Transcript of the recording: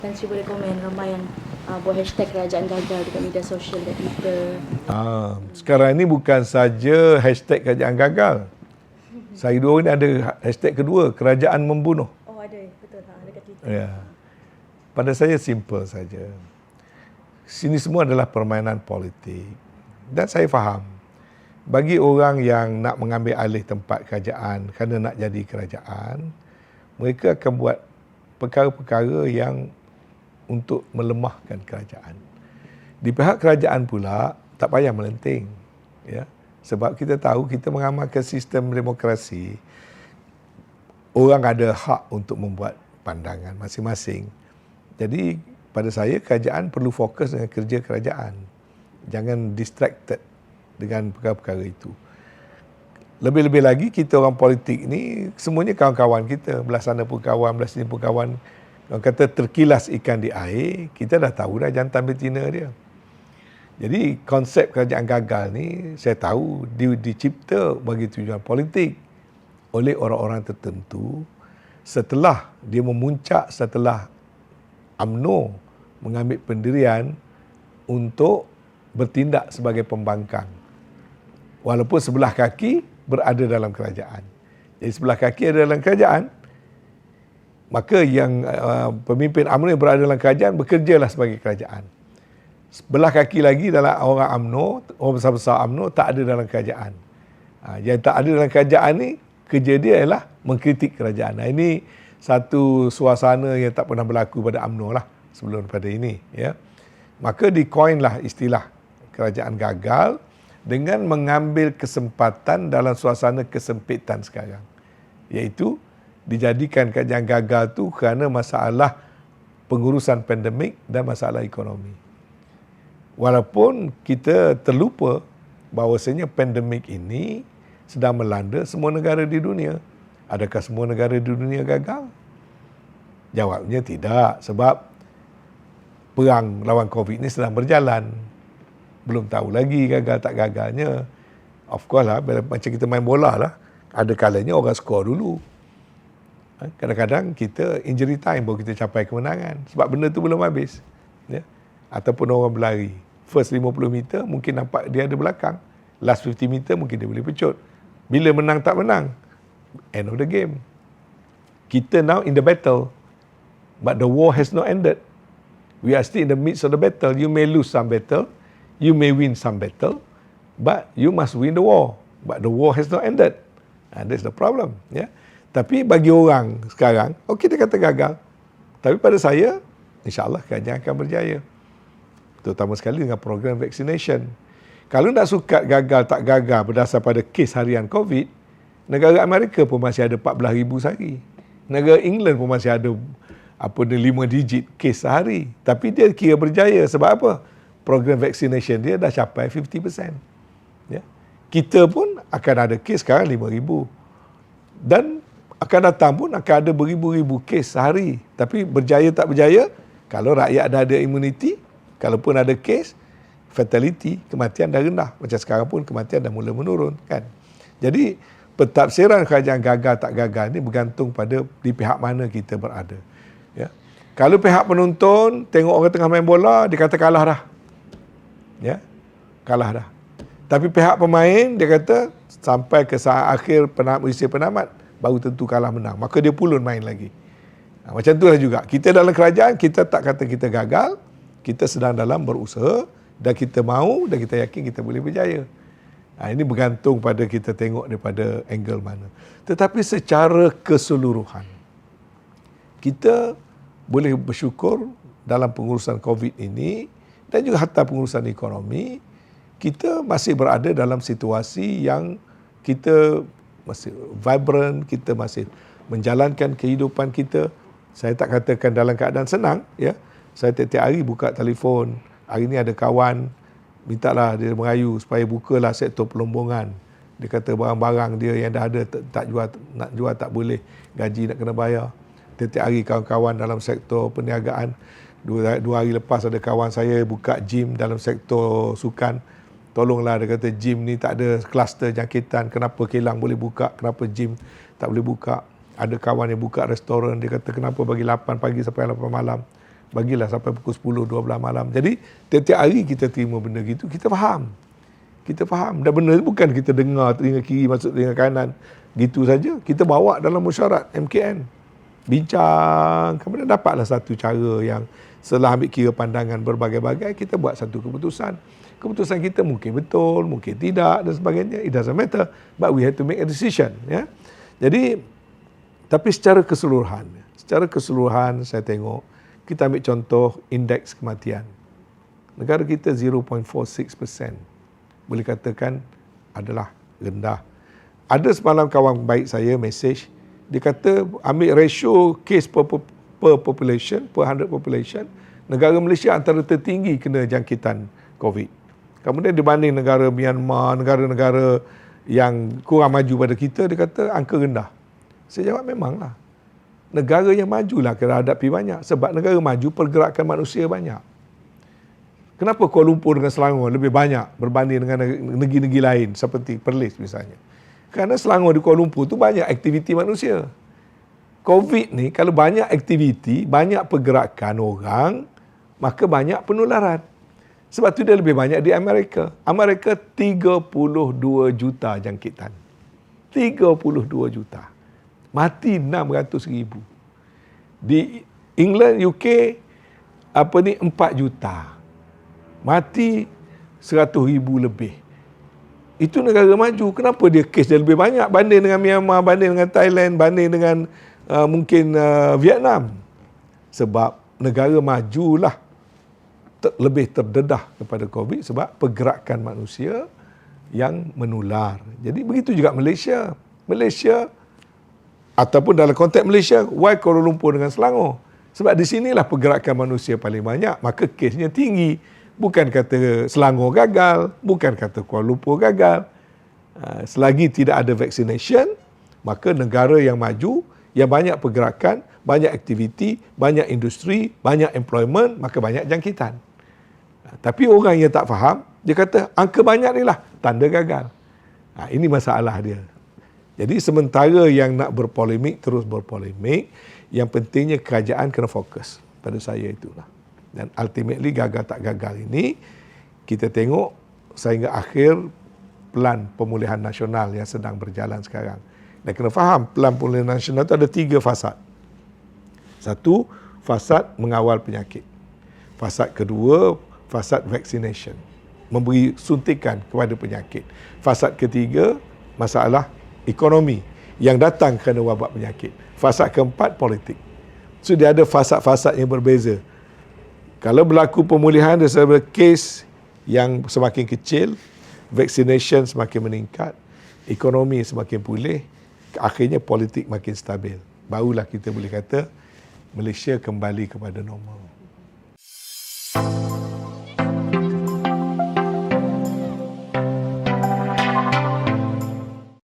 Tan Sri boleh komen ramai yang buat hashtag kerajaan gagal dekat media sosial, dekat Twitter. Sekarang ini bukan saja hashtag kerajaan gagal. Saya dua ni ada hashtag kedua, kerajaan membunuh. Oh ada, betul. Dekat Twitter. Ya. Pada saya simple saja. Sini semua adalah permainan politik. Dan saya faham. Bagi orang yang nak mengambil alih tempat kerajaan kerana nak jadi kerajaan, mereka akan buat perkara-perkara yang untuk melemahkan kerajaan. Di pihak kerajaan pula, tak payah melenting. Ya. Sebab kita tahu kita mengamalkan sistem demokrasi, orang ada hak untuk membuat pandangan masing-masing. Jadi pada saya kerajaan perlu fokus dengan kerja kerajaan. Jangan distracted dengan perkara-perkara itu. Lebih-lebih lagi kita orang politik ni semuanya kawan-kawan kita. Belah sana pun kawan, belah sini pun kawan. Orang kata terkilas ikan di air, kita dah tahu dah jantan betina dia. Jadi konsep kerajaan gagal ni saya tahu dicipta bagi tujuan politik oleh orang-orang tertentu setelah dia memuncak setelah UMNO mengambil pendirian untuk bertindak sebagai pembangkang. Walaupun sebelah kaki berada dalam kerajaan. Jadi sebelah kaki ada dalam kerajaan, maka yang pemimpin UMNO yang berada dalam kerajaan bekerjalah sebagai kerajaan. Sebelah kaki lagi dalam orang UMNO, orang besar-besar UMNO tak ada dalam kerajaan. Yang tak ada dalam kerajaan ni, kerja dia ialah mengkritik kerajaan. Ini satu suasana yang tak pernah berlaku pada UMNO lah sebelum pada ini. Ya. Maka di-coinlah istilah kerajaan gagal dengan mengambil kesempatan dalam suasana kesempitan sekarang. Iaitu dijadikan kerajaan gagal tu kerana masalah pengurusan pandemik dan masalah ekonomi. Walaupun kita terlupa bahawasanya pandemik ini sedang melanda semua negara di dunia. Adakah semua negara di dunia gagal? Jawabnya tidak, sebab perang lawan COVID ni sedang berjalan. Belum tahu lagi gagal tak gagalnya. Of course lah, macam kita main bola lah, ada kalanya orang skor dulu. Kadang-kadang kita injury time baru kita capai kemenangan. Sebab benda tu belum habis. Ya? Ataupun orang berlari. First 50 meter mungkin nampak dia ada belakang. Last 50 meter mungkin dia boleh pecut. Bila menang tak menang, end of the game. Kita now in the battle. But the war has not ended. We are still in the midst of the battle. You may lose some battle. You may win some battle, but you must win the war. But the war has not ended. And that's the problem. Ya. Tapi bagi orang sekarang, okey dia kata gagal. Tapi pada saya, insyaAllah kerajaan akan berjaya. Terutama sekali dengan program vaccination. Kalau nak sukat gagal tak gagal berdasar pada kes harian COVID, negara Amerika pun masih ada 14,000 sehari. Negara England pun masih ada 5 digit kes sehari. Tapi dia kira berjaya sebab apa? Program vaccination dia dah capai 50%. Ya. Kita pun akan ada kes sekarang 5,000. Dan akan datang pun akan ada beribu-ribu kes sehari. Tapi berjaya tak berjaya, kalau rakyat dah ada imuniti, kalaupun ada kes, fatality, kematian dah rendah. Macam sekarang pun kematian dah mula menurun. Kan? Jadi, pentafsiran kerajaan gagal tak gagal ni bergantung pada di pihak mana kita berada. Ya. Kalau pihak penonton tengok orang tengah main bola, dia kata kalah dah. Ya, kalah dah. Tapi pihak pemain dia kata sampai ke saat akhir usia penamat baru tentu kalah menang. Maka dia pulun main lagi. Macam itulah juga. Kita dalam kerajaan kita tak kata kita gagal, kita sedang dalam berusaha dan kita mahu dan kita yakin kita boleh berjaya. Ini bergantung pada kita tengok daripada angle mana. Tetapi secara keseluruhan kita boleh bersyukur dalam pengurusan COVID ini dan juga hatta pengurusan ekonomi, kita masih berada dalam situasi yang kita masih vibrant, kita masih menjalankan kehidupan kita. Saya tak katakan dalam keadaan senang, ya. Saya tiap-tiap hari buka telefon. Hari ni ada kawan mintalah dia merayu supaya bukalah sektor pelombongan. Dia kata barang-barang dia yang dah ada tak jual, nak jual tak boleh, gaji nak kena bayar. Tiap-tiap hari kawan-kawan dalam sektor perniagaan. Dua hari lepas ada kawan saya buka gym dalam sektor sukan. Tolonglah, dia kata gym ni tak ada kluster jangkitan. Kenapa kilang boleh buka, kenapa gym tak boleh buka. Ada kawan yang buka restoran, dia kata kenapa bagi 8 pagi sampai 8 malam. bagilah sampai pukul 10, 12 malam. Jadi tiap-tiap hari kita terima benda gitu, kita faham. Kita faham. Dan benda itu bukan kita dengar telinga kiri masuk telinga kanan. Gitu saja. Kita bawa dalam mesyuarat MKN. Bincang. Kemudian dapatlah satu cara yang setelah ambil kira pandangan berbagai-bagai, kita buat satu keputusan. Keputusan kita mungkin betul, mungkin tidak dan sebagainya. It doesn't matter. But we have to make a decision. Ya. Jadi, tapi secara keseluruhan saya tengok, kita ambil contoh indeks kematian. Negara kita 0.46%. Boleh katakan adalah rendah. Ada semalam kawan baik saya message, dia kata ambil ratio case per population, per 100 population, negara Malaysia antara tertinggi kena jangkitan COVID. Kemudian dibanding negara Myanmar, negara-negara yang kurang maju pada kita, dia kata angka rendah. Saya jawab memanglah. Negara yang majulah kena hadapi banyak. Sebab negara maju pergerakan manusia banyak. Kenapa Kuala Lumpur dengan Selangor lebih banyak berbanding dengan negeri-negeri lain seperti Perlis misalnya? Kerana Selangor di Kuala Lumpur tu banyak aktiviti manusia. COVID ni kalau banyak aktiviti, banyak pergerakan orang, maka banyak penularan. Sebab tu dia lebih banyak di Amerika. Amerika 32 juta jangkitan. 32 juta. Mati 600,000. Di England, UK, 4 juta. Mati 100,000 lebih. Itu negara maju. Kenapa dia kes dia lebih banyak banding dengan Myanmar, banding dengan Thailand, banding dengan mungkin Vietnam? Sebab negara majulah lebih terdedah kepada COVID sebab pergerakan manusia yang menular. Jadi begitu juga Malaysia. Malaysia ataupun dalam konteks Malaysia, why Kuala Lumpur dengan Selangor? Sebab di sinilah pergerakan manusia paling banyak, maka kesnya tinggi. Bukan kata Selangor gagal, bukan kata Kuala Lumpur gagal. Selagi tidak ada vaccination, maka negara yang maju, yang banyak pergerakan, banyak aktiviti, banyak industri, banyak employment, maka banyak jangkitan. Tapi orang yang tak faham, dia kata angka banyak ni lah tanda gagal. Ini masalah dia. Jadi sementara yang nak berpolemik, terus berpolemik, yang pentingnya kerajaan kena fokus. Pada saya itulah. Dan ultimately gagal tak gagal ini, kita tengok sehingga akhir pelan pemulihan nasional yang sedang berjalan sekarang. Dan kena faham, pelan pemulihan nasional itu ada 3 fasad. Satu, fasad mengawal penyakit. Fasad kedua, fasad vaccination. Memberi suntikan kepada penyakit. Fasad ketiga, masalah ekonomi yang datang kerana wabak penyakit. Fasad keempat, politik. So dia ada fasad-fasad yang berbeza. Kalau berlaku pemulihan daripada kes yang semakin kecil, vaccination semakin meningkat, ekonomi semakin pulih, akhirnya politik makin stabil. Barulah kita boleh kata Malaysia kembali kepada normal.